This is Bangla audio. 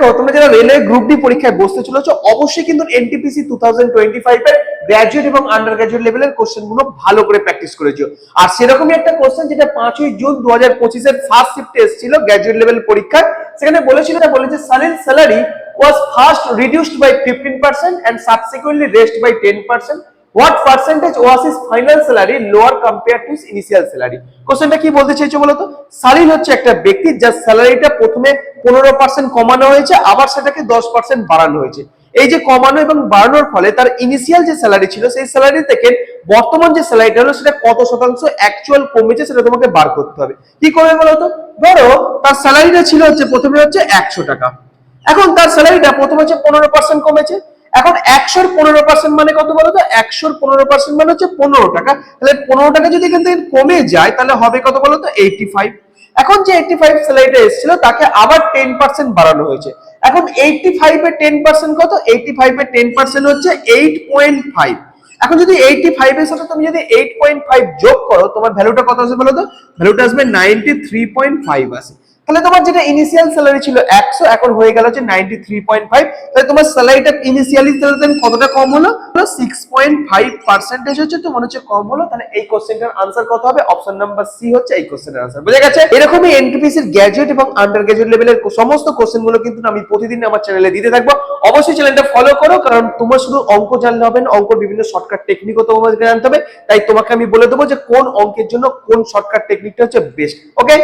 দেখো তোমরা যারা রেলওয়ে গ্রুপ ডি পরীক্ষায় বসতে চলেছো অবশ্যই কিন্তু এনটিপিসি 2025 এর গ্র্যাজুয়েট এবং আন্ডার গ্র্যাজুয়েট লেভেলের কোশ্চেন গুলো ভালো করে প্র্যাকটিস করেছো। আর সেরকমই একটা কোশ্চেন যেটা 5ই জুন 2025 এর ফার্স্ট শিফটে এসেছিল গ্র্যাজুয়েট লেভেল পরীক্ষায়, সেখানে বলেছিল সালিল salary was first reduced by 15% and subsequently raised by 10%. What percentage was his final salary lower compared to his initial salary? কোশ্চেনটা কি বলতে চাইছো বলো তো? সালিল হচ্ছে একটা ব্যক্তি যার স্যালারিটা প্রথমে 15% কমানো হয়েছে, আবার সেটাকে 10% বাড়ানো হয়েছে। এই যে কমানো এবং বাড়ানোর ফলে তার ইনিশিয়াল যে স্যালারি ছিল সেই স্যালারি থেকে বর্তমান যে স্যালারিটা হলো সেটা কত শতাংশ অ্যাকচুয়াল কমেছে সেটা তোমাকে বার করতে হবে। কি করবে বলো তো? ধরো তার স্যালারিটা ছিল প্রথমে 100 টাকা, এখন তার স্যালারিটা প্রথমে 15% কমেছে। এখন 100-র 15% মানে কত বলতো? 100-র 15% মানে 15 টাকা। তাহলে 15 টাকা যদি এখান থেকে কমে যায় তাহলে হবে কত বলতো? 85। এখন যে 85 স্যালারিটা এসেছিল তাকে আবার 10% বাড়ানো হয়েছে। এখন 85 এর 10% কত? 85 এর 10% হচ্ছে 8.5। এখন যদি 85 এর সাথে তুমি যদি 8.5 যোগ করো তোমার ভ্যালুটা কত আসবে বলো তো? ভ্যালুটা আসবে 93.5 আসে। তাহলে তোমার যেটা ইনিশিয়াল স্যালারি ছিল 100 এখন হয়ে গেল 93.5। তাহলে তোমার স্যালারিটা ইনিশিয়ালি কতটা কম হলো? 6.5% হচ্ছে তোমার কম হলো। তাহলে এই কোশ্চেনটার আনসার কত হবে? অপশন নাম্বার সি হচ্ছে এই কোশ্চেনের আনসার। বুঝা গেছে? এরকমই এনটিপিসি এর গ্র্যাজুয়েট এবং আন্ডার গ্র্যাজুয়েট লেভেলের সমস্ত কোশ্চেনগুলো কিন্তু আমি প্রতিদিন আমার চ্যানেলে দিতে থাকবো। অবশ্যই চ্যানেলটা ফলো করো, কারণ তোমার শুধু অঙ্ক জানলে হবে না, অঙ্কের বিভিন্ন শর্টকাট টেকনিকও তোমাকে জানতে হবে। তাই তোমাকে আমি বলে দেবো যে কোন অঙ্কের জন্য কোন শর্টকাট টেকনিকটা হচ্ছে বেস্ট। ওকে।